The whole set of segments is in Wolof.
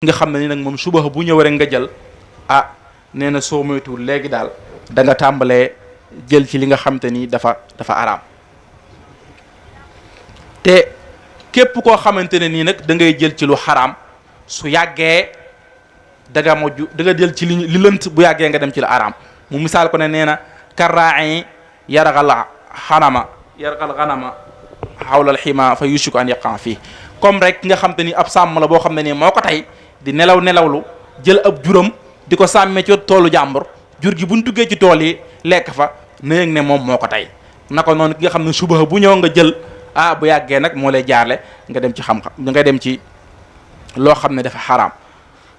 nga xam ne ni nag moom suba bu ñëw rek nga jël nee na soo moytuwul léegi daal da nga tàmbalee jël ci li nga xam te ni dafa araam. te képp koo xamante ne nii nag da ngay jël ci lu xaraam su yàggee da nga jël ci li lënt bu yàggee nga dem ci lu araam. mu misaal ko ne nee na karraa'i yargal ganama xawla al xima fa yushiku an yaqa fii comme rek nga xam te ni ab sàmm la boo xam ne nii moo ko tey di nelawlu jël ab juram di ko sàmmee ci toolu jàmbur jur gi buñ duggee ci tool yi lekk fa na yëg ne moom moo ko tey naka noonu ki nga xam ne suba bu ñëw nga jël bu yàggee nag moo lay jaarle nga dem ci xam-xam nga dem ci loo xam ne dafa xaraam.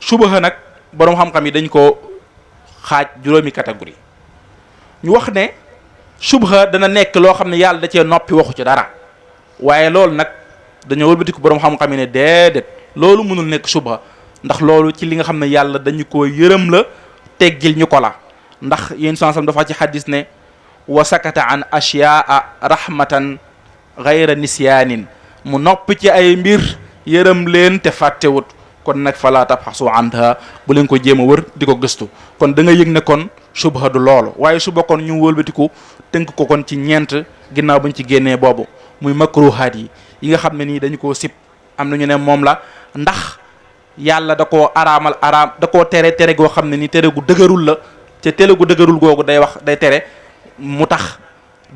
suba nag boroom xam-xam yi dañ ko xaaj juróomi catégorie ñu wax ne subha dana nekk loo xam ne yàlla da cee noppi waxu ci dara waaye loolu nag dañoo wëlbatiku boroom xam-xam yi ne déedéet loolu mënul nekk subha ndax loolu ci li nga xam ne yàlla dañu ko yërëm la teggil ñu ko la ndax yéen sansam dafa ci xadis ne wa sakata an ashyaa rahmatan gayra nisyaanin mu noppi ci ay mbir yërëm leen te fàttewut kon nag fala tabxasu anha bu leen ko jéem a wër di ko gëstu kon da nga yëg ne kon subha du loolu waaye suba kon ñu wëlbatiku tënk ko kon ci ñeent ginnaaw bañ ci génnee boobu muy makruhaat yi nga xam ne nii dañu koo sib am na ñu ne moom la ndax yàlla da koo da koo tere goo xam ne ni tere gu dëgërul la te tere gu dëgërul googu day tere mu tax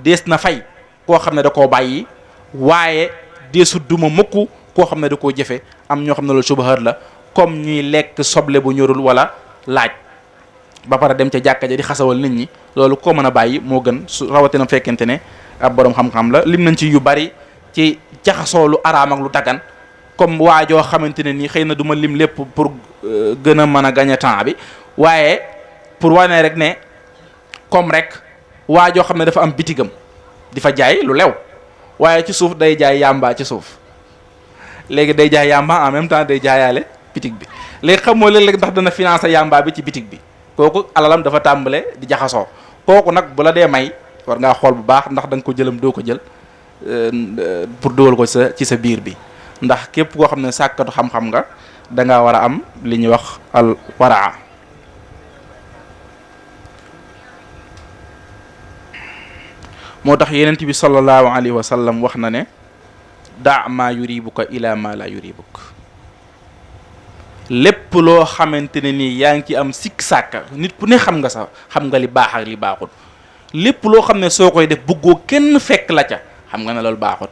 dees na fay koo xam ne da koo bàyyi waaye deesu duma mukk koo xam ne da koo jëfe am ñoo xam ne loolu subhaat la comme ñuy lekk soble bu ñorul wala laaj ba pare dem ca jàkka ja di xasawal nit ñi loolu ko mën a bàyyi moo gën su rawatina fekkente ne ab borom xam-xam la lim nañ ci yu bari ci jaxasoo lu araam ak lu dagan comme waajoo xamante ne nii xëy na du ma lim lépp pour gën a mën a gagner temps bi waaye pour wane rek ne comme rek waajoo xam ne dafa am bitigam di fa jaay lu lew waaye ci suuf day jaay yàmbaa ci suuf léegi day jaay yàmbaa en même temps day jaayaale bitig bi léegi xam moo léeg-léeg ndax dana financer yàmbaa bi ci bitig bi kooku alalam dafa tàmbale di jaxasoo kooku nag bu la dee may war ngaa xool bu baax ndax da nga ko jëlam doo ko jël pour dugal ko ci sa biir bi ndax képp koo xam ne sàkkatu xam-xam nga da ngaa war a am li ñuy wax al waraa moo tax yenent bi sallallahu alayhi wa sallam wax na ne daa maa yuribuka ila ma la yuribuk lépp loo xamante ne nii yaa ngi ci am sikk sàkka nit ku ne xam nga li baax ak li baaxut lépp loo xam ne soo koy def bëggoo kenn fekk la ca xam nga ne loolu baaxut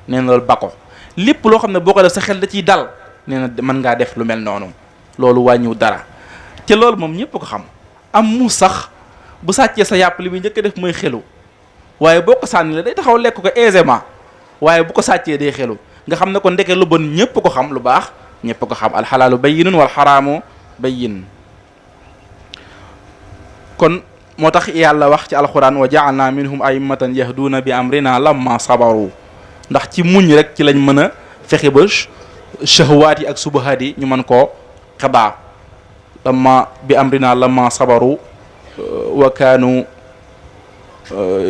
nee na loolu bako lépp loo xam ne boo ko def sa xel da ciy dal nee na mën ngaa def lu mel noonu loolu wàññiw dara te loolu moom ñëpp ko xam am mu sax bu sàccee sa yàpp li muy njëkk a def mooy xelu waaye boo ko sànni la day taxaw lekk ko aisément waaye bu ko sàccee day xelu nga xam ne ko ndeke lu bon ñëpp ko xam lu baax ñëpp ko xam alxalaalu bayyinun wal xaraamu bayyin kon moo tax yàlla wax ci alquran wa ja'alna minhum a'immatan yahduuna bi amrina lamma sabaru ndax ci muñ rek ci lañ mën a fexe ba shahwaat yi ak subahaat yi ñu mën koo xadaa lamma bi amrina lamma sabaru wa kaanu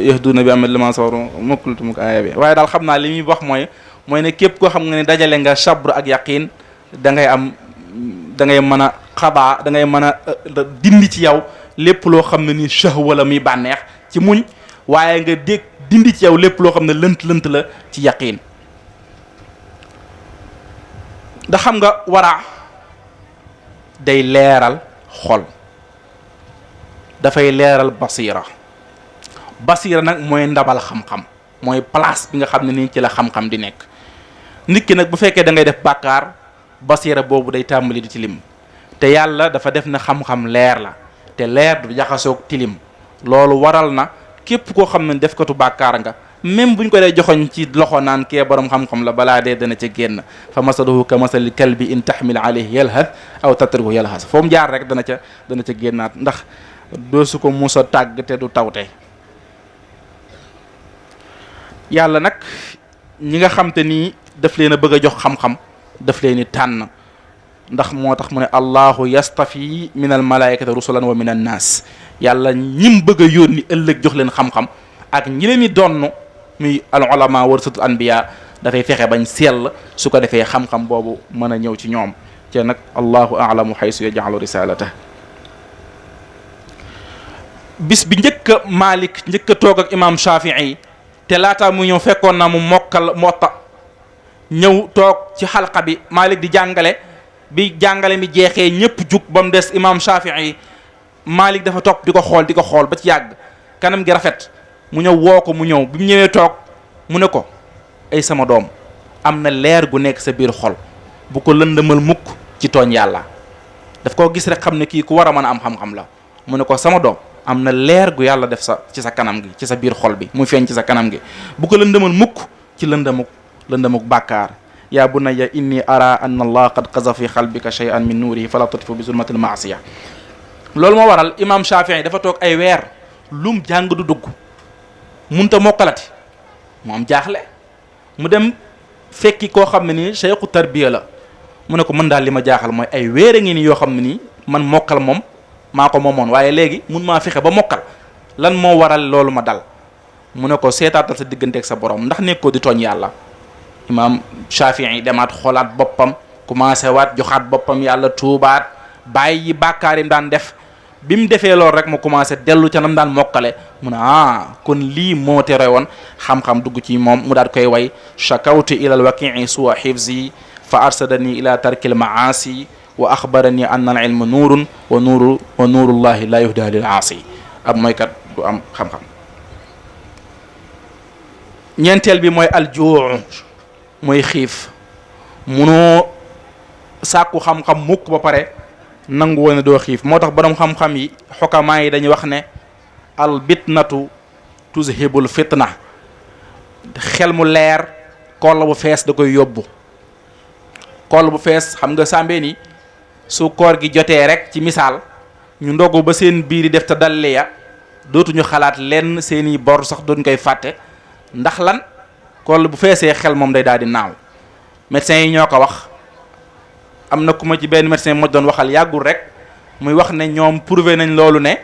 yahduuna bi amrina lamma sabaru mukk aaya bi waaye daal xam naa li muy wax mooy ne képp koo xam nga ne dajale nga sabr ak yaqin da ngay mën a xadaa da ngay mën a dindi ci yow lépp loo xam ne ni shahwa la muy bànneex ci muñ waaye nga dindi ci yow lépp loo xam ne lënt la ci yaqin ndax xam nga wara day leeral xol dafay leeral basira nag mooy ndabal xam-xam mooy place bi nga xam ne nii ci la xam-xam di nekk nit ki nag bu fekkee da ngay def bàkkaar basira boobu day tàmbali di tilim te yàlla dafa def na xam-xam leer la te leer du jaxasoog tilim loolu waral na képp koo xam ne def katu bàkkaar nga même buñ ko dee joxoñ ci loxo naan kee borom xam-xam la balaa dee dana ca génn fa masaluhu ka masali kalbi in tahmil alayhi yalhas aw tatruhu yalhas foo mu jaar rek dana ca génnaat ndax doo su ko musa tàgg te du tawte yàlla nag ñi nga xam te nii daf leen a bëgg a jox xam-xam daf leen i tànn ndax moo tax mu ne allahu yastafi min al malaikati rusulan wa min an naas yàlla ñim bëgg a yónni ëllëg jox leen xam-xam ak ñi leen di donn muy al ulama warasatul anbiya dafay fexe bañ sell su ko defee xam-xam boobu mën a ñëw ci ñoom ca nag allahu alamu xaysu yaj'alu risalata. bis bi njëkk a Malik njëkk a toog ak imam Shafii te laataa mu ñëw fekkoon na mu mokkal Muwatta ñëw toog ci xalqa bi Malik di jàngale bi jàngale mi jeexee ñëpp jug ba mu des imam Shafii Malik dafa topp di ko xool ba ci yàgg kanam gi rafet mu ñëw woo ko mu ñëw bi mu ñëwee toog mu ne ko ay sama doom am na leer gu nekk sa biir xol bu ko lëndëmal mukk ci tooñ yàlla. daf koo gis rek xam ne kii ku war a mën a am xam-xam la mu ne ko sama doom am na leer gu yàlla def ci sa kanam gi ci sa biir xol bi muy feeñ ci sa kanam gi bu ko lëndëmal mukk ci lëndëmuk bàkkaar. yaa bunayya inni ara anna allah qad qaza fi qalbika shay'an min nuurihi fala tutfu bi zulmatil maasiya. loolu moo waral imam Shafii dafa toog ay weer lum jàng du dugg munta mokkalati mu am jaaxle mu dem fekki koo xam ne nii cheikhu tarbiya la mu ne ko mën daal li ma jaaxal mooy ay weer a ngi nii yoo xam ne nii man mokkal moom maa ko moomoon waaye léegi mun maa fexe ba mokkal lan moo waral loolu ma dal. mu ne ko seetaatal sa digganteeg sa borom ndax nekkoo di tooñ yàlla. imam Shafii demaat xoolaat boppam commencé waat joxaat boppam yàlla tuubaat bàyyi bàkkaar yi daan def bi mu defee loolu rek mu commencé dellu ca nam daan mokkale mu ne kon lii moo tere woon xam-xam dugg ci moom mu daal koy way shakawtu ila alwaqii suwa xifzi fa arsadani ila tarkil maasi wa axbarani anna al ilma nuurun wa nuurullahi la yuhda lil aasi. ab mooykat du am xam-xam. ñeenteel bi mooy aljuu mooy xiif munoo sàkku xam-xam mukk ba pare nangu woon ne doo xiif moo tax borom xam-xam yi xokamaa yi dañuy wax ne al bitnatu tuzhibul fitna xel mu leer koll bu fees da koy yóbbu. koll bu fees xam nga sàmbee ni su koor gi jotee rek ci misaal ñu ndogu ba seen biir yi def te dalle ya dootuñu xalaat lenn seeni bor sax duñ koy fàtte ndax lan koll bu feesee xel moom day daal di naaw. médecins yi ñoo ko wax am na ku ma ci benn médecin moo doon waxal yàggul rek muy wax ne ñoom prouvé nañ loolu ne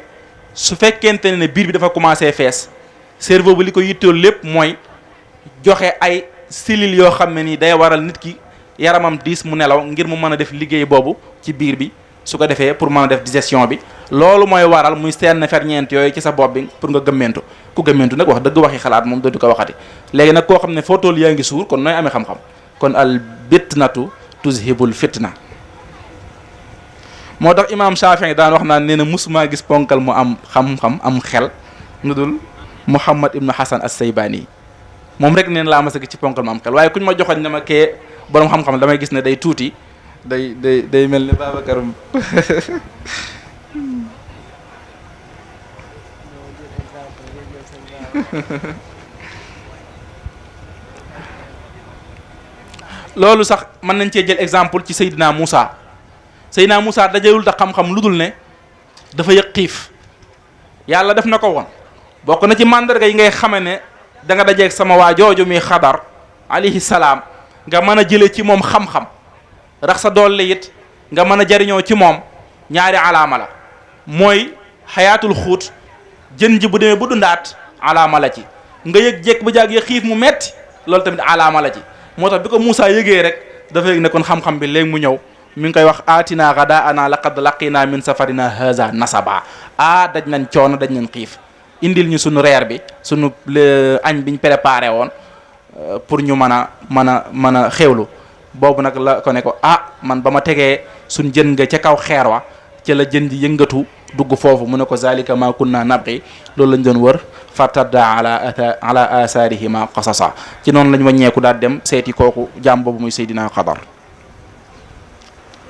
su fekkente ne biir bi dafa commencé fees cerveau bi li ko yitteel lépp mooy joxe ay cellules yoo xam ne nii day waral nit ki yaramam diis mu nelaw ngir mu mën a def liggéey boobu ci biir bi su ko defee pour mën a def digestion bi loolu mooy waral muy seen ferñeent yooyu ci sa bopp bi pour nga gëmmentu ku gëmmentu nag wax dëgg waxi xalaat moom dootu ko waxati. léegi nag koo xam ne foo toll yaa ngi suur kon nooy amee xam-xam kon al bitnatu tuzhibul fitna. moo tax imam Shafii daan wax naan nee na musuma gis ponkal mu am xam-xam am xel nu dul Muhammad ibnu Hasan as-Saybani moom rek neen laa mas a gis ci ponkal mu am xel waaye kuñ ma joxoon ne ma kee borom xam-xam damay gis ne day tuuti day mel ni Babacar loolu sax mën nañ cee jël exemple ci Seydina Moussa dajewul tax xam-xam lu dul ne dafa yëg xiif yàlla def na ko woon bokk na ci màndarga yi ngay xame ne da nga dajeeg sama waa jooju mi Xadar alayhi salaam nga mën a jëlee ci moom xam-xam rax sa doole it nga mën a jariñoo ci moom ñaari alaama la mooy xayaatul xuut jën ji bu demee bu dundaat alaama la ci nga yëg jekk ba jaag ya xiif mu metti loolu tamit alaama la ci moo tax bi ko Moussa yëgee rek dafa yëg ne kon xam-xam bi léegi mu ñëw mi ngi koy wax aatina ghadaana laqad laqina min safarina haza nasaba daj nañ coono daj nañ xiif indil ñu sunu reer bi sunu añ biñ préparé woon pour ñu mën a xewlu boobu nag la ko ne ko man ba ma tegee suñ jën nga ca kaw xeer wa ca la jën ji yëngatu dugg foofu mu ne ko zalika ma kunna nabqi loolu lañ doon wër fartadda ala asaarihima qasasa ci noonu lañ wàññeeku daal dem seeti kooku jaam boobu muy Seydina Xadar.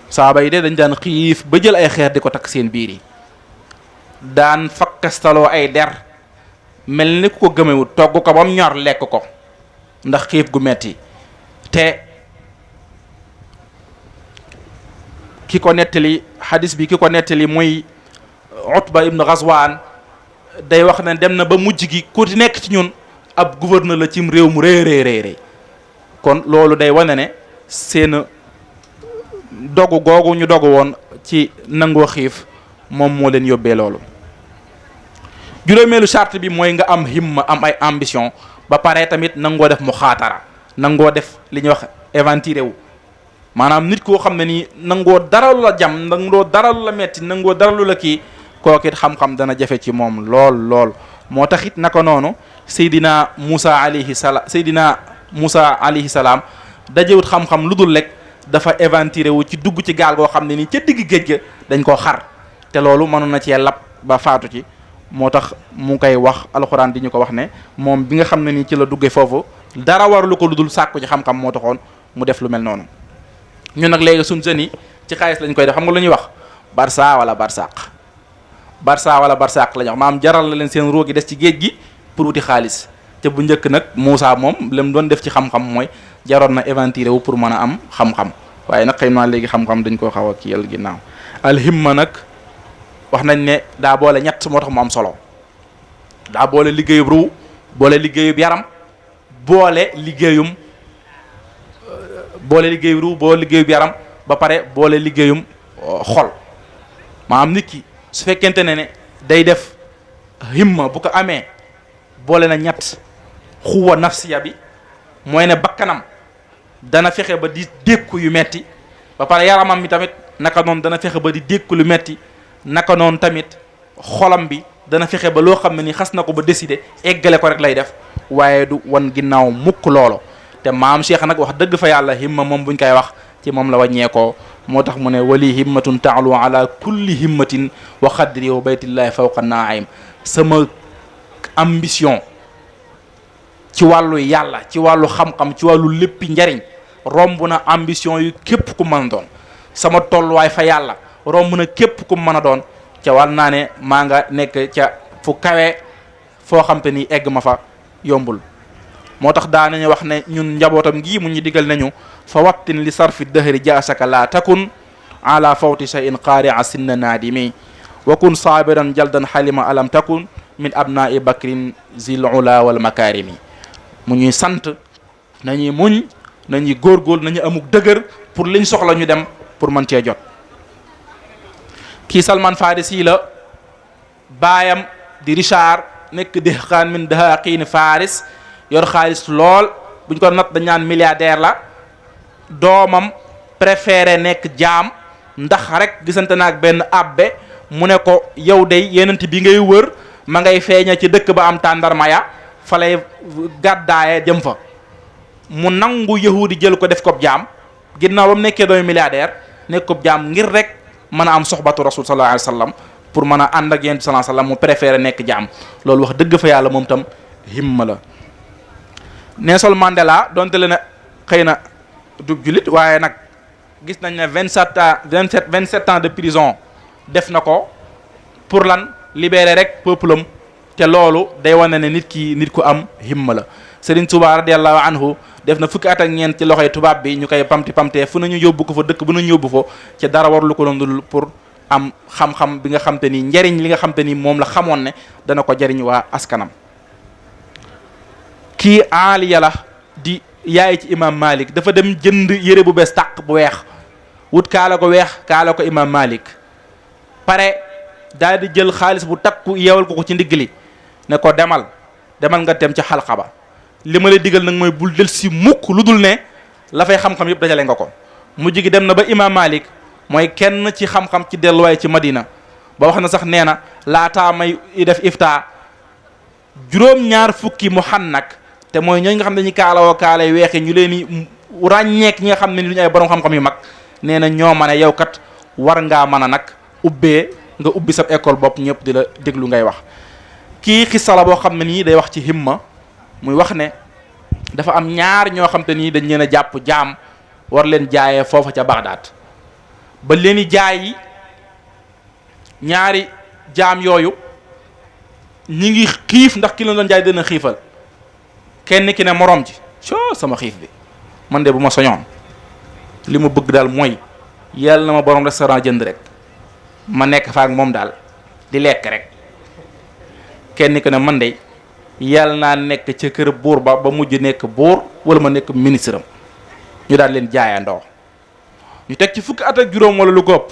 saaba yi de dañ daan xiif ba jël ay xeer di ko takk seen biir yi daan fakkastaloo ay der mel ni ku ko gëmewut togg ko ba mu ñor lekk ko ndax xiif gu metti te ki ko nettali hadis bi ki ko nettali muy Utba ibn Ghazwan day wax ne dem na ba mujj gi ku ci nekk ci ñun ab gouverneur la cim réew mu réy kon loolu day wane ne seen dogu googu ñu dogu woon ci nangoo xiif moom moo leen yóbbee loolu. juróomeelu charte bi mooy nga am himma am ay ambition ba pare tamit nangoo def muxaatara nangoo def li ñuy wax aventuré wu maanaam nit koo xam ne nii nangoo dara lu la jam nangoo dara lu la metti nangoo dara lu la kii kooku it xam-xam dana jafe ci moom lool lool. moo tax it naka noonu Seydina Moussa alayhi salaam dajewut xam-xam lu dul rek dafa aventuré wu ci dugg ci gaal goo xam ne nii ca digg géej ga dañ koo xar te loolu mënoon na cee lab ba faatu ci. moo tax mu koy wax alxuraan di ñu ko wax ne moom bi nga xam ne nii ci la duggee foofu dara warlu ko lu dul sàkku ci xam-xam moo taxoon mu def lu mel noonu. ñun nag léegi suñ jeunes yi ci xaalis lañ koy def xam nga lu ñuy wax Barça wala Barsaq la ñu wax maanaam jaral na leen seen róog yi des ci géej gi pour wuti xaalis te bu njëkk nag Moussa moom lam doon def ci xam-xam mooy jaroon na aventuré wu pour mën a am xam-xam waaye nag xëy naa léegi xam-xam dañ koo xaw a kiyal ginnaaw. alhimma nag wax nañ ne daa boole ñett moo tax mu am solo daa boole liggéeyub ruu boole liggéeyub yaram boole liggéeyub ruu boole liggéeyub yaram ba pare boole liggéeyum xol maanaam nit ki su fekkente ne day def himma bu ko amee boole na ñett xuwa nafsiya bi mooy ne bakkanam dana fexe ba di dékku yu metti ba pare yaramam mi tamit naka noonu dana fexe ba di dékku lu metti naka noonu tamit xolam bi dana fexe ba loo xam ne ni xas na ko ba décider eggale ko rek lay def waaye du wan ginnaaw mukk loolo te maam Cheikh nag wax dëgg fa yàlla himma moom buñ koy wax ci moom la wàññeekoo moo tax mu ne wali himmatun taalu ala kulli himmatin wa xadri wa baytillahi fawqa naim sama ambition ci wàllu yàlla ci wàllu xam-xam ci wàllu léppi njariñ romb na ambition yu képp ku mën a doon sama tolluwaay fa yàlla romb na képp ku mën a doon ca wàll naa ne maa nga nekk ca fu kawe foo xam te ni egg ma fa yombul moo tax daa nañu wax ne ñun njabootam gii mu ñu digal nañu fa wattin li sarfi dëhëri jaasaka la takun ala fawti shay'in qaari'a sinna naadimi wa kun saabiran jaldan xalima alam takun min abnaa'i bakrin zil ula wal makarimi mu ñuy sant nañuy muñ nañuy góorgóorlu nañu amuk dëgër pour liñ soxla ñu dem pour mën cee jot kii Salman Farisi la baayam di Richard nekk dehqaan min dahaaqiini Faris yor xaalis lool buñ ko nat dañ naan milliardaire la doomam préféré nekk jaam ndax rek gisante naag benn abbe mu ne ko yow day yenent bi ngay wër ma ngay feeña ci dëkk ba am tàndarma ya fa lay gàddaaye jëm fa mu nangu yahudi jël ko def ko jaam ginnaaw ba mu nekkee doomu milliardaire nekk ko jaam ngir rek mën a am soxbatu rasul sallallahu alayhi wa sallam pour mën a ànd ak yonent bi sallallahu alayhi wa sallam mu préféré nekk jaam loolu wax dëgg fa yàlla moom tam himma la. Nelson Mandela donte le na xëy na du jullit waaye nag gis nañ ne 27 ans de prison def na ko pour lan libérer rek peuple am te loolu day wane ne nit ku am himma la. Serigne Touba radiyallahu anhu def na fukki at ak ñeent ci loxoy tubaab bi ñu koy pamtee fu nañu yóbbu ko fa dëkk bu nañu yóbbu fa ci dara warlu ko doon dul pour am xam-xam bi nga xam te ni njariñ li nga xam te ni moom la xamoon ne dana ko jariñ waa askanam. kii Aliya la di yaay ci imam Malik dafa dem jënd yére bu bees tàq bu weex wut kaala ko weex kaala ko imam Malik pare daal di jël xaalis bu takku yeewal ko ci ndigg li ne ko demal nga dem ca xalqa ba li ma lay digal nag mooy bul del si mukk lu dul ne la fay xam-xam yëpp dajale nga ko. mujj gi dem na ba imam Malik mooy kenn ci xam-xam ci delluwaay ci Madina ba wax na sax nee na laataa may def ifta juróom-ñaar fukki muhannak te mooy ñooñu nga xam ne dañuy kaalawoo kaalay weexe ñu leen di ràññeek ñi nga xam ne ni ñu ay borom xam-xam yu mag nee na ñoo ma ne yow kat war ngaa mën a nag nga ubbi sa école bopp ñëpp di la déglu ngay wax. kii xissa la boo xam ne nii day wax ci himma muy wax ne dafa am ñaar ñoo xam te nii dañ leen a jàpp jaam war leen jaayee foofa ca Bagdad ba leen di jaayi ñaari jaam yooyu ñi ngi xiif ndax ki leen doon jaay dina xiifal kenn ki ne morom ji sama xiif bi man de bu ma soñoon li ma bëgg daal mooy yàlla na ma borom restaurant jënd rek ma nekk fa ak moom daal di lekk rek kenn ki ne man de yàlla naa nekk ca kër buur ba mujj nekk buur wala ma nekk ministre am ñu daal leen jaayandoo ñu teg ci fukki at ak juróom wala lu góob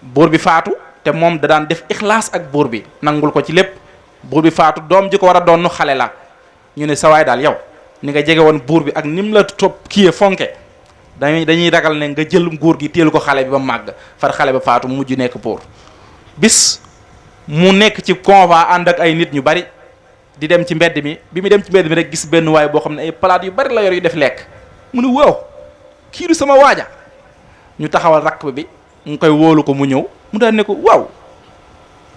buur bi faatu te moom da daan def ixlaas ak buur bi nangul ko ci lépp buur bi faatu doom ji ko war a doon xale la ñu ne sawaay daal yow ni nga jege woon buur bi ak nim la topp kiyee fonke dañuy ragal ne nga jël nguur gi téelu ko xale bi ba màgg far xale ba faatu mujj nekk pour bis mu nekk ci convoi ànd ak ay nit ñu bari di dem ci mbedd mi bi mu dem ci mbedd mi rek gis benn waay boo xam ne ay palaat yu bari la yor yu def lekk mu ne waaw kii du sama waaja ñu taxawal rakk bi mu koy wóolu ko mu ñëw mu daan ne ko waaw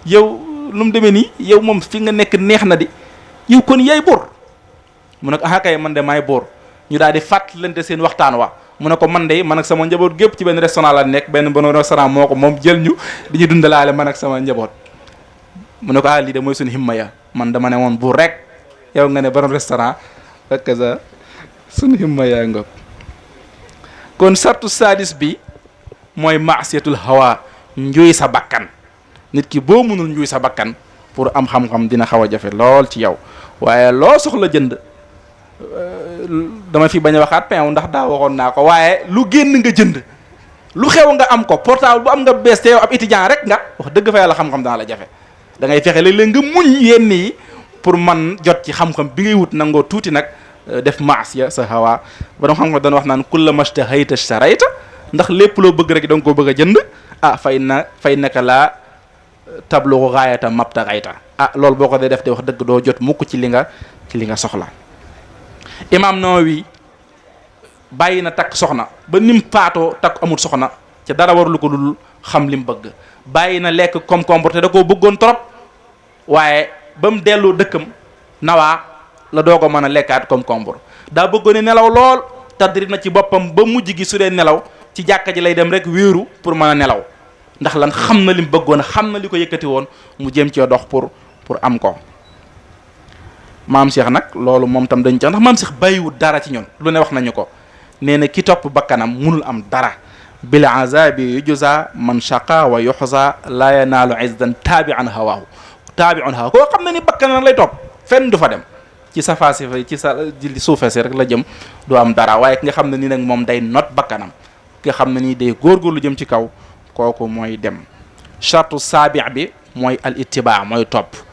yow lu mu demee nii yow moom fi nga nekk neex na di yow kon yaay buur mu ne ko ah kay man de maay buur ñu daal di fàttalante seen waxtaan wa mu ne ko man de man ak sama njaboot gépp ci benn restaurant la nekk benn restaurant moo ko moom jël ñu di ñu dundalaale man ak sama njaboot mu ne ko ah lii de mooy suñu himma ya man dama ne woon buur rek yow nga ne borom restaurant fekk sa suñu himma yaa nga kon sartu sadis bi mooy maasiyatul hawa njuy sa bakkan nit ki boo mënul njuy sa bakkan pour am xam-xam dina xaw a jafe lool ci yow waaye loo soxla jënd dama fi bañ a waxaat peew ndax daa waxoon naa ko waaye lu génn nga jënd lu xew nga am ko portable bu am nga bees te yow ab étudiant rek nga wax dëgg fa yàlla xam-xam dana la jafe da ngay fexe léeg-léeg nga muñ yenn yi pour man jot ci xam-xam bi ngay wut nangoo tuuti nag def maasiya sa hawa ba xam nga dana wax naan kulla mashtahayta shtarayta ndax lépp loo bëgg rek da nga koo bëgg a jënd fay naka laa tablugu gaayata mabtaghayta loolu boo ko dee def de wax dëgg doo jot mukk ci li nga soxla Imam Nawawi bàyyi na takk soxna ba nim faatoo takk amul soxna ca dara warulu ko dul xam lim bëgg bàyyi na lekk concombre te da koo bëggoon trop waaye ba mu delloo dëkkam nawaa la doo ko mën a lekkaat concombre daa bëggoon ne nelaw lool tadrib na ci boppam ba mujj gi su dee nelaw ci jàkka ji lay dem rek wéeru pour mën a nelaw ndax lan xam na lim bëggoon xam na li ko yëkkati woon mu jéem cee dox pour am ko maam Cheikh nag loolu moom tam dañ ca ndax maam Cheikh bàyyiwul dara ci ñun lu ne wax nañu ko nee na ki topp bakkanam munul am dara bil azabi yujza man shaqa wa yuhza la yanaalu izdan taabi'an hawaahu koo xam ne ni bakkanam lay topp fenn du fa dem ci safaasi ci sa di suufeesi rek la jëm du am dara waaye ki nga xam ne nii nag moom day not bakkanam ki nga xam ne nii day góorgóorlu jëm ci kaw kooku mooy dem chartu saabi bi mooy al ittibaa mooy topp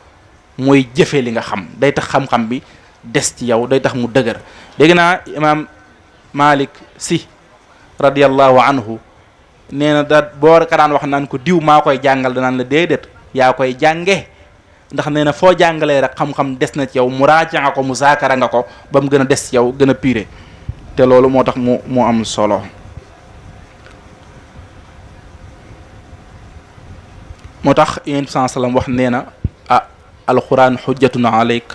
mooy jëfe li nga xam day tax xam-xam bi des ci yow day tax mu dëgër dégg naa imaam Malik si radiyallahu anhu nee na da boo ka daan wax naan ko diw maa koy jàngal danaan la déedéet yaa koy jànge ndax nee na foo jàngalee rek xam-xam des na ci yow mu raaja nga ko mu zaakara nga ko ba mu gën a des ci yow gën a pire te loolu moo tax mu am solo moo tax yonent bi sallam wax nee na alquran xujjatun aleyk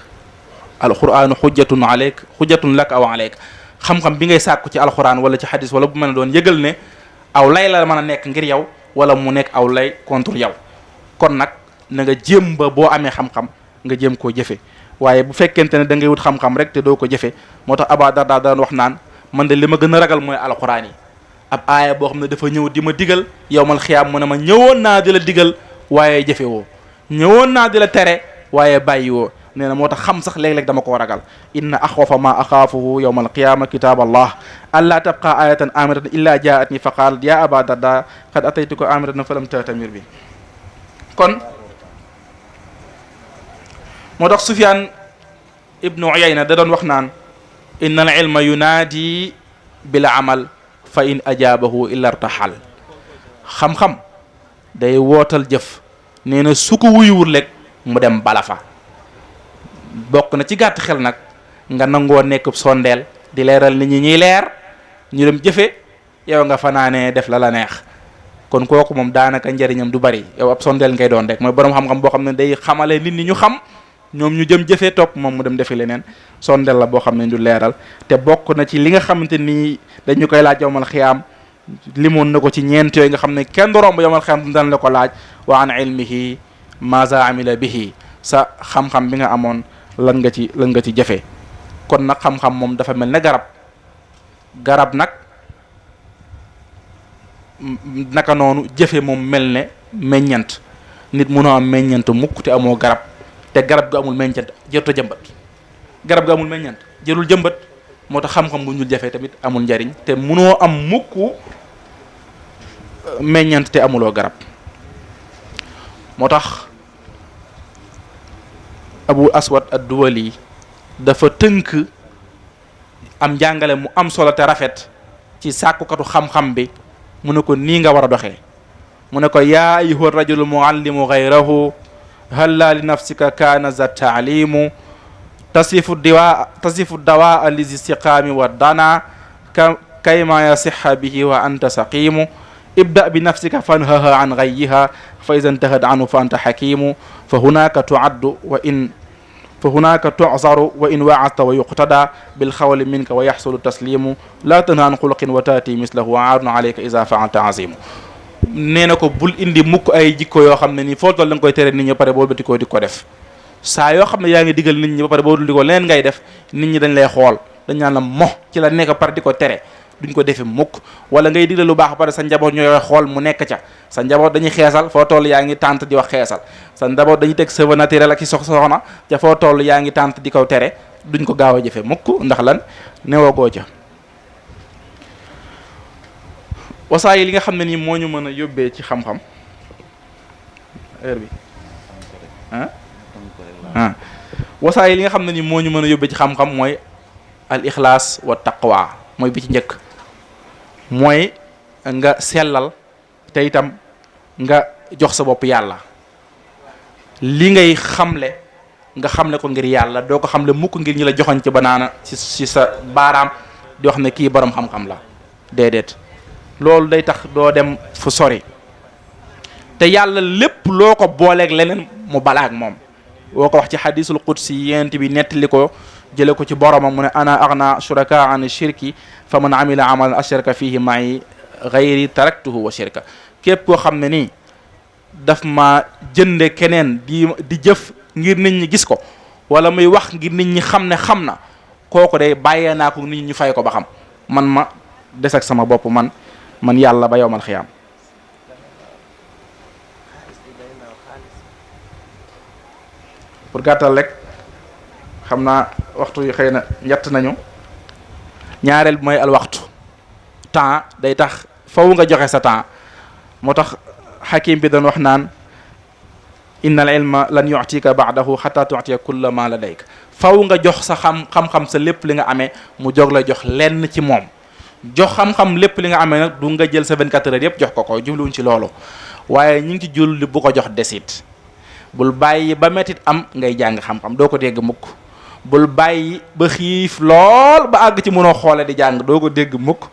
alquranu xujjatun aleyk xujjatun lak aw aleyk xam-xam bi ngay sàkku ci alquran wala ci xadis wala bu mën a doon yëgal ne aw lay la mën a nekk ngir yow wala mu nekk aw lay contre yow kon nag na nga jéem ba boo amee xam-xam nga jéem koo jëfe waaye bu fekkente ne da ngay wut xam-xam rek te doo ko jëfe moo tax Aba Darda daan wax naan man de li ma gën a ragal mooy alquran yi ab aaya boo xam ne dafa ñëw di ma digal yowmal xiyaam mu ne ma ñëwoon naa di la digal waaye jëfe woo ñëwoon naa di la tere waaye bàyyi woo nee na moo tax xam sax léeg-léeg dama koo ragal inna axwafa ma axaafuhu yowma alqiyama kitab allah alla tabqa ayatan amiratan illa jaatni fa qaalat ya aba darda qad ataytuka amiratan falam tatamir bi kon moo tax Sufyaan ibnu Uyayna da doon wax naan inna al ilma yunaadi bil amal fa in ajaabahu illa irtaxal xam-xam day wootal jëf nee na su ko wuyuwul rek mu dem bala fa bokk na ci gàtt xel nag nga nangoo nekk sondeel di leeral nit ñi ñuy leer ñu dem jëfe yow nga fanaanee def la neex kon kooku moom daanaka njëriñam du bari yow ab sondeel ngay doon rek mooy borom xam-xam boo xam ne day xamale nit ñi ñu xam ñoom ñu jëm jëfee topp moom mu dem defi leneen sondeel la boo xam ne du leeral te bokk na ci li nga xamante ni dañu koy laaj yowmal xiyaam limoon na ko ci ñeent yooyu nga xam ne kenn du romb yowmal xiyaam dana la ko laaj wa an ilmihi maza amila bihi sa xam-xam bi nga amoon lan nga ci jëfe kon nag xam-xam moom dafa mel ne garab nag naka noonu jëfe moom mel ne meññant nit mënoo am meññant mukk te amoo garab te garab gu amul meññant jërut a jëmbat garab gu amul meññant jërul jëmbat moo tax xam-xam bu ñu jëfee tamit amul njariñ te mënoo am mukk meññant te amuloo garab moo tax Abu Aswad ad-Duwali dafa tënk am njàngale mu am solo te rafet ci sàkkukatu xam-xam bi mu ne ko nii nga war a doxee mu ne ko yaa ayyuha rajulu muallimu gayrahu halla li nafsika kaana za taalimu tasifu dawaa lizi siqaami wa dana kayma yasixa bihi wa anta saqimu ibda bi nafsika fanhaha an gayyiha fa ida intahad anhu fa anta xakimu fa hunaka tuaddu fa hunaka tuzaru wa in waata wa yuqtada bilxawli minka wa yaxsulu taslimu la tanha an xuluqin wa taati mislahu aarun alayka ida faalta azimu nee na ko bul indi mukk ay jikko yoo xam ne nii foo toll da nga koy tere nit ñi ba pare boo bëtikoo di ko def saa yoo xam ne yaa ngi digal nit ñi ba pare boo dul di ko leneen ngay def nit ñi dañ lay xool dañ naan la mo ci la nekk pare di ko tere duñ ko defe mukk wala ngay digle lu baax ba pare sa njaboot ñooy xool mu nekk ca sa njaboot dañuy xeesal foo toll yaa ngi tànt di wax xeesal sa njaboot dañuy teg cheveux naturel ak i soxna ca foo toll yaa ngi tànt di ko tere duñ ko gaaw a jëfe mukk ndax lan newagoo ca wasaay li nga xam ne nii moo ñu mën a yóbbee ci xam-xam heure bi wasaay li nga xam ne nii moo ñu mën a yóbbee ci xam-xam mooy al ixlaas wa taqwa mooy bi ci njëkk mooy nga sellal te itam nga jox sa bopp yàlla li ngay xamle nga xamle ko ngir yàlla doo ko xamle mukk ngir ñi la joxoñ ci banaana ci sa baaraam di wax ne kii borom xam-xam la déedéet loolu day tax doo dem fu sori te yàlla lépp loo ko booleeg leneen mu balaak moom woo ko wax ci xadisul qudsi yent bi nettali ko jële ko ci boromam mu ne ana aghna shuraka an shirki fa man amila amalan ashraka fihi ma'i ghayri taraktuhu wa shirka képp koo xam ne nii daf ma jënde keneen di jëf ngir nit ñi gis ko wala muy wax ngir nit ñi xam ne xam na kooku day bàyyee naa ko nit ñi ñu fay ko ba xam man ma des ak sama bopp man yàlla ba yowmal xiyaam pour gàttal rek xam naa waxtu yi xëy na ñett nañu ñaareel bi mooy al waxtu temps day tax faw nga joxe sa temps moo tax xakim bi doon wax naan inna al ilma lan yu'tika ba'dahu hatta tu'tiya kulla ma ladayka faw nga jox sa xam-xam sa lépp li nga amee mu jóg la jox lenn ci moom jox xam-xam lépp li nga amee nag du nga jël sa 24 heures yëpp jox ko jubluwuñ ci loolu waaye ñu ngi ci julli bu ko jox desit bul bàyyi ba metit am ngay jàng xam-xam doo ko dégg mukk bul bàyyi ba xiif lool ba àgg ci mënoo xoole di jàng doo ko dégg mukk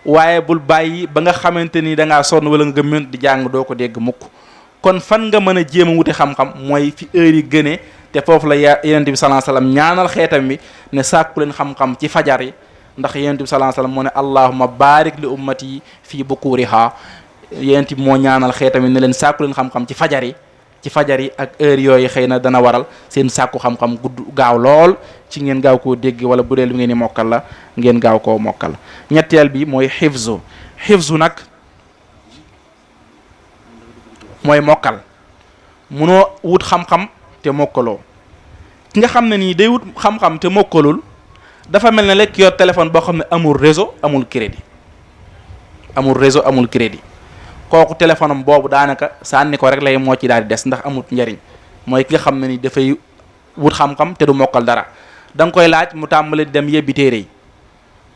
waaye bul bàyyi ba nga xamante ni da ngaa sonn wala nga mën di jàng doo ko dégg mukk kon fan nga mën a jéem a wuti xam-xam mooy fi heure yi gënee te foofu la yonent bi sallallahu alayhi wasallam ñaanal xeetam bi ne sàkku leen xam-xam ci fajar yi ndax yonent bi sallallahu alayhi wasallam moo ne allahumma barik li ummati fii bukuriha yonent bi moo ñaanal xeetam bi ne leen sàkku leen xam-xam ci fajar yi ak heure yooyu xëy na dana waral seen sàkku xam-xam gudd gaaw lool ci ngeen gaaw koo dégg wala bu dee lu ngeen di mokkal la ngeen gaaw koo mokkal ñetteel bi mooy xifzu nag mooy mokkal munoo wut xam-xam te mokkaloo ki nga xam ne nii day wut xam-xam te mokkalul dafa mel ne lekk yor téléphone boo xam ne amul réseau amul crédit kooku téléphone am boobu daanaka sànni ko rek lay moo ci daal di des ndax amut njariñ mooy ki nga xam ne ni dafay wut xam-xam te du mokkal dara da nga koy laaj mu tàmbali di dem yebbi téere yi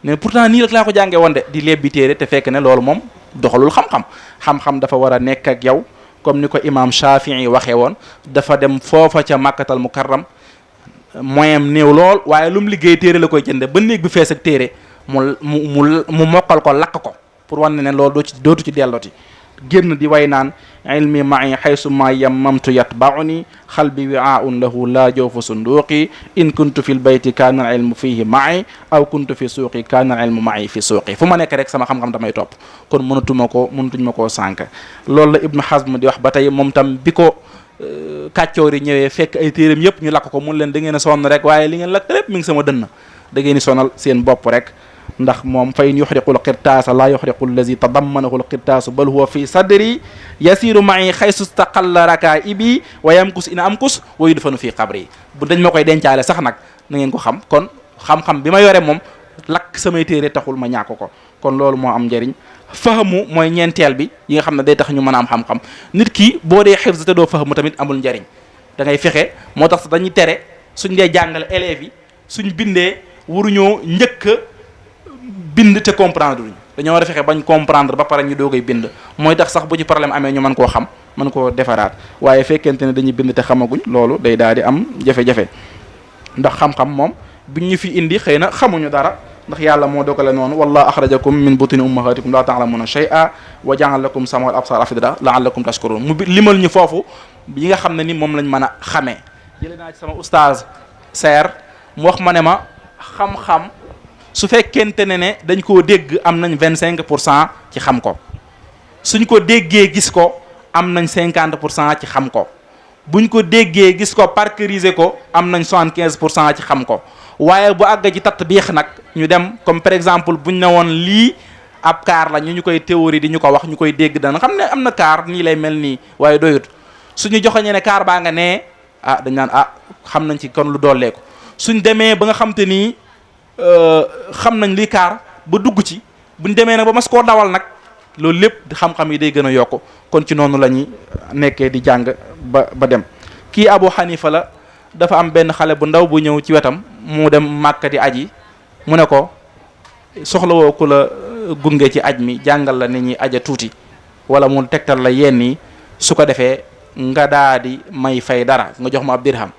ne pourtant nii rek laa ko jàngee woon de di lebbi téere te fekk ne loolu moom doxalul xam-xam dafa war a nekk ak yow comme ni ko imam Shafii waxee woon dafa dem foofa ca Makkatal Mukarram moyen néew lool waaye lu mu liggéey téere la koy jënde ba néeg bi fees ak téere mu mokkal ko lakk ko pour wane ne loolu dootu ci dellooti génn di way naan ilmi ma'i haysu ma yammamtu yatba'uni xalbi wi'aun lahu la jawfu sunduqi in kuntu fi lbayti kana al ilmu fihi ma'i aw kuntu fi suuqi kana al ilmu ma'i fi suuqi fu ma nekk rek sama xam-xam damay topp kon mënatuñ ma koo sànk loolu la Ibnu Hazm di wax ba tey moom tam bi ko kàccoor yi ñëwee fekk ay téeram yëpp ñu lakk ko mun leen da ngeen a sonn rek waaye li ngeen lakk lépp mi ngi sama dënn da ngeen di sonal seen bopp rek ndax moom fa in yuxriqu lqirtaasa laa yuxriqu allazi tadammanahu lqirtaasu bal huwa fi sadri yasiru ma'i xaysu staqalla rakaibi wa yamkus ina amkus wa yudfanu fi qabri bu dañ ma koy dencaale sax nag na ngeen ko xam kon xam-xam bi ma yore moom lakk samay téere taxul ma ñàkk ko kon loolu moo am njëriñ fahamu mooy ñeenteel bi yi nga xam ne day tax ñu mën a am xam-xam nit ki boo dee xifz te doo fahamu tamit amul njëriñ da ngay fexe moo tax dañuy tere suñ dee jàngale élèves yi suñ bindee waruñoo njëkk bind te comprendre luñ dañoo war a fexe bañ comprendre ba pare ñu doogay bind mooy tax sax bu ci problème amee ñu mën koo xam mën koo defaraat waaye fekkente ne dañuy bind te xamaguñ loolu day daal di am jafe-jafe ndax xam-xam moom biñ ñu fi indi xëy na xamuñu dara ndax yàlla moo dogale noonu wallahu axrajakum min butuni ummahatikum la ta'lamuna shay'a wa ja'ala lakum sam'a wal absara afida la'allakum tashkurun mu limal ñu foofu yi nga xam ne ni moom lañ mën a xamee jëlee naa ci sama oustaz Seer mu wax ma ne ma xam-xam su fekkente ne dañ koo dégg am nañ 25% ci xam ko suñ ko déggee gis ko am nañ 50% ci xam ko buñ ko déggee gis ko parceriser ko am nañ 75% ci xam ko waaye bu àgg ci tatbiix nag ñu dem comme par exemple buñ ne woon lii ab kaar la ñu koy théorie di ñu ko wax ñu koy dégg dana xam ne am na kaar nii lay mel nii waaye doyut suñu joxoñee ne kaar baa nga nee dañ naan xam nañ ci kon lu dooleeku suñ demee ba nga xam te nii xam nañ lii kaar ba dugg ci buñ demee nag ba mas koo dawal nag loolu lépp xam-xam yi day gën a yokk kon ci noonu la ñuy nekkee di jàng ba dem kii Abu Hanifa la dafa am benn xale bu ndaw bu ñëw ci wetam mu dem Màkka di aji mu ne ko soxlawoo ku la gunge ci aj mi jàngal la ni ñuy aja tuuti wala mu tegtal la yenn yi su ko defee nga daa di may fay dara nga jox ma ab dirham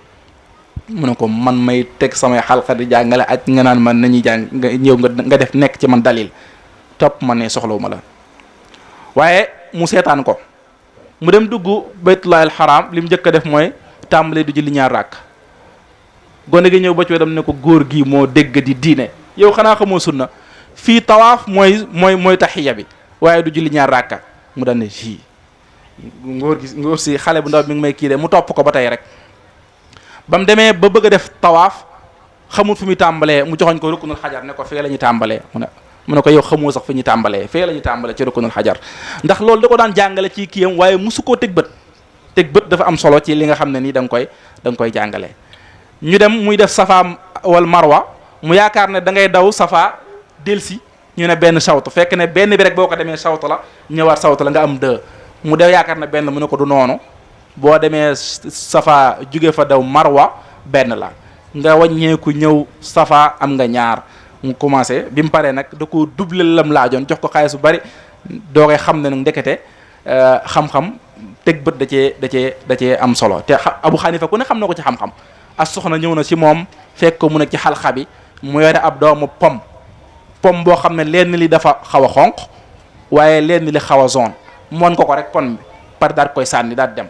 mu ne ko man may teg samay xalqa di jàngale aj nga naan man nañuy jàng nga ñëw nga def nekk ci man dalil topp ma ne soxlawu ma la waaye mu seetaan ko mu dem dugg baytullahi alxaram li mu njëkk a def mooy tàmbale du julli ñaar ràkk gone gi ñëw ba ci wetam ne ko góor gi moo dégg di diine yow xanaa xamoo sunna fii tawaaf mooy taxiya bi waaye du julli ñaar ràkka mu daan ne fii ngóor si xale bu ndaw mi ngi may kii de mu topp ko ba tey rek ba mu demee ba bëgg a def tawaaf xamul fu muy tàmbalee mu joxoñ ko rukkunul xajar ne ko fee la ñuy tàmbalee mu ne ko yow xamoo sax fi ñu tàmbalee fee la ñuy tàmbalee ci rukkunul xajar ndax loolu da ko daan jàngale ci kiyam waaye musu koo teg bët dafa am solo ci li nga xam ne nii da nga koy jàngale ñu dem muy def safa wal marwa mu yaakaar ne da ngay daw safa delsi ñu ne benn sawtu fekk ne benn bi rek boo ko demee sawtu la ñëwaat sawtu la nga am deux mu def yaakaar ne benn mu ne ko du noonu boo demee safa jóge fa daw marwa benn la nga wàññeeku ñëw safa am nga ñaar mu commencé bi mu paree nag da ko double lam laajoon jox ko xaalis bu bari doo koy xam ne nag ndekete xam-xam teg bët da cee am solo te Abu Hanifa ku ne xam na ko ci xam-xam as soxna ñëw na ci moom fekk ko mu nekk ci xalxa bi mu yore ab doomu pom boo xam ne lenn li dafa xaw a xonq waaye lenn li xaw a zone moon ko rek pom bi par daal koy sànni daal dem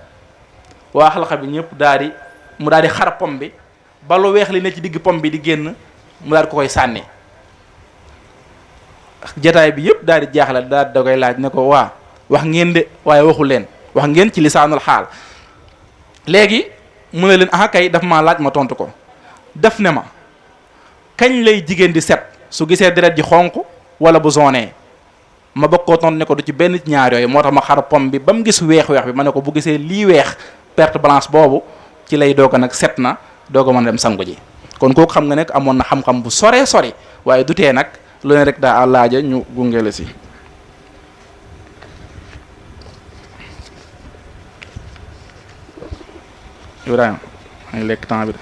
waa xalxa bi ñëpp mu daal di xar pom bi ba lu weex li ne ci digg pom bi di génn mu daal ko koy sànni jataay bi yëpp daal di jaaxle daal da koy laaj ne ko waa wax ngeen de waaye waxu leen wax ngeen ci lisaanul xaal léegi mu ne leen kay daf maa laaj ma tontu ko def ne ma kañ lay jigéen di set su gisee deret ji xonq wala bu zonee ma bëgg koo tontu ne ko du ci benn ñaar yooyu moo tax ma xar pom bi ba mu gis weex-weex bi ma ne ko bu gisee lii weex perte blanche boobu ci lay doog a nag set na doog a mën a dem sangu ji kon kooku xam nga nekk amoon na xam-xam bu soree sori waaye du tee nag lu ne rek daa laaja ñu gunge la si. Ibrahima maa ngi lekk temps bi de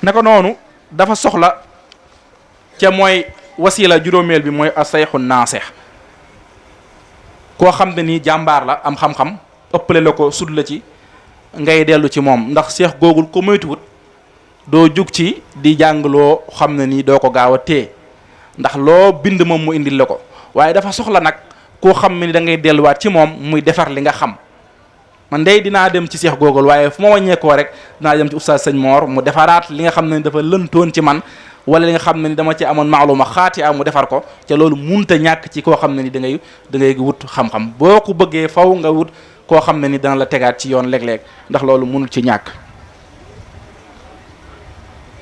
naka noonu dafa soxla ca mooy wasila juróomeel bi mooy asayxu naasex koo xam ne nii jàmbaar la am xam-xam ëppale la ko sud la ci ngay dellu ci moom ndax seex googul ko moytuwut doo jug ci di jàng loo xam ne nii doo ko gaaw a téye ndax loo bind moom mu indil la ko waaye dafa soxla nag koo xam ne ni da ngay delluwaat ci moom muy defar li nga xam man day dinaa dem ci seex googul waaye fu ma wàññeekoo rek dinaa dem ci oustaz sëñ Mor mu defaraat li nga xam ne ni dafa lëntoon ci man wala li nga xam ne ni dama ci amoon maaluma xaati mu defar ko ca loolu munta ñàkk ci koo xam ne ni da ngay wut xam-xam boo ko bëggee faw nga wut koo xam ne ni dana la tegaat ci yoon léeg-léeg ndax loolu munul ci ñàkk.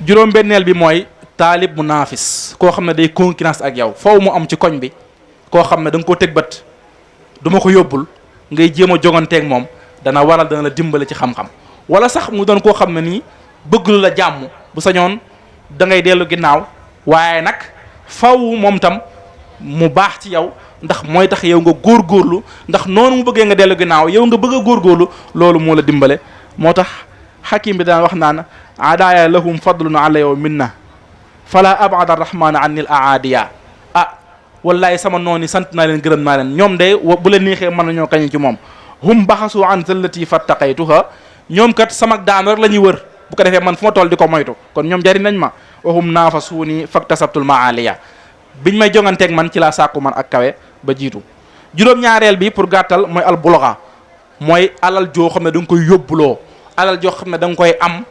juróom-benneel bi mooy taalib mu naafis koo xam ne day concurrence ak yow faw mu am ci koñ bi koo xam ne da nga koo teg bët du ma ko yóbbul ngay jéem a joganteeg moom dana waral dana la dimbale ci xam-xam wala sax mu doon koo xam ne nii bëgg lu la jàmm bu sañoon da ngay dellu ginnaaw waaye nag faw moom tam mu baax ci yow ndax mooy tax yow nga góorgóorlu ndax noonu mu bëggee nga dellu ginnaaw yow nga bëgg a góorgóorlu loolu moo la dimbale moo tax xakim bi daan wax naan aadaaya lahum fadlun ala yow minna fala abada arrahmana anil aadiya wallaay sama noon yi sant naa leen gërëm naa leen ñoom de bu leen neexee mën nañoo kañ ci moom hum baxasu an zallati fattaqaytuha ñoom kat sama daan rek la ñuy wër bu ko defee man fu ma toll di ko moytu kon ñoom jariñ nañ ma wahum naafasuuni faktasabtul maaliya biñ may jonganteeg man ci laa sàkku man ak kawe ba jiitu juróom-ñaareel bi pour gàttal mooy al bulgha mooy alal joo xam ne da nga koy yóbbuloo alal joo xam ne da nga koy am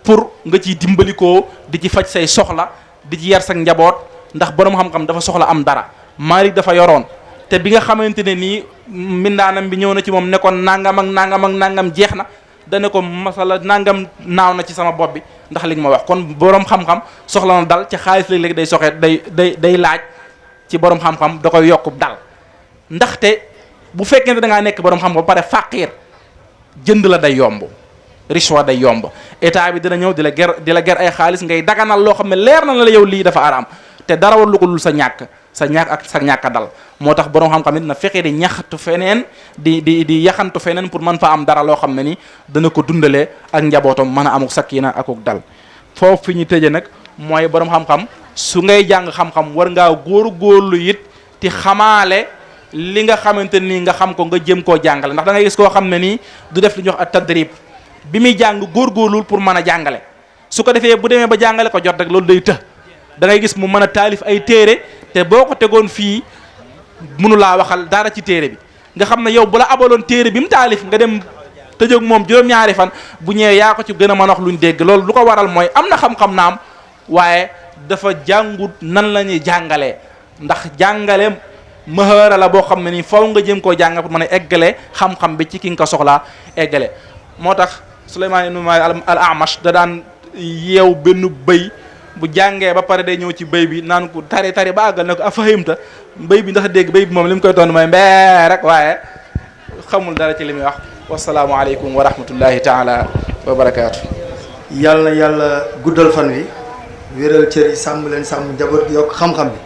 pour nga ciy dimbalikoo di ci faj say soxla di ci yar sa njaboot ndax borom xam-xam dafa soxla am dara Maalik dafa yoroon te bi nga xamante ne nii mbindaanam bi ñëw na ci moom ne ko nangam ak nangam ak nangam jeex na dane ko masala nangam naaw na ci sama bopp bi ndax li nga ma wax kon borom xam-xam soxla na dal ci xaalis léeg-léeg day soxee day laaj ci borom xam-xam da koy yokku dal ndaxte bu fekkente da ngaa nekk borom xam-xam ba pare faqiir jënd la day yomb richwa day yomb état bi dina ñëw di la ger ay xaalis ngay daganal loo xam ne leer na la yow lii dafa araam te dara war lu ko dul sa ñàkk ak sa ñàkk a dal moo tax borom xam-xam it na fexe di ñaxtu feneen di yaxantu feneen pour mën fa am dara loo xam ne ni dana ko dundalee ak njabootam mën a amuk sakina akuk dal foofu fi ñu tëje nag mooy borom xam-xam su ngay jàng xam-xam war ngaa góorlu it ti xamaale li nga xamante nii nga xam ko nga jëm koo jàngale ndax da ngay gis koo xam ne nii du def li ñuy wax ak tadrib bi muy jàng góorgóorlul pour mën a jàngale su ko defee bu demee ba jàngale ko jot rek loolu day të da ngay gis mu mën a taalif ay téere te boo ko tegoon fii mënu laa waxal dara ci téere bi nga xam ne yow bu la abaloon téere bi mu taalif nga dem tëjoog moom juróom-ñaari fan bu ñëwee yaa ko ci gën a mën a wax luñ dégg loolu lu ko waral mooy am na xam-xam naam waaye dafa jàngut nan la ñuy jàngalee ndax jàngale mahara la boo xam ne nii faw nga jëm koo jàng pour mën a eggale xam-xam bi ci ki nga ko soxlaa eggale moo tax Souleymane ibn Malik al Amash da daan yeew benn bëy bu jàngee ba pare day ñëw ci bëy bi naan ko tari ba àggal ne ko afahimta bëy bi ndax dégg bëy bi moom li mu koy tontu mooy mbee rek waaye xamul dara ci li muy wax wasalaamu aleykum wa rahmatullahi taala wa barakaatu. yàlla na yàlla guddal fan wi wéral cër yi sàmm leen sàmm njaboot gi yokk xam-xam bi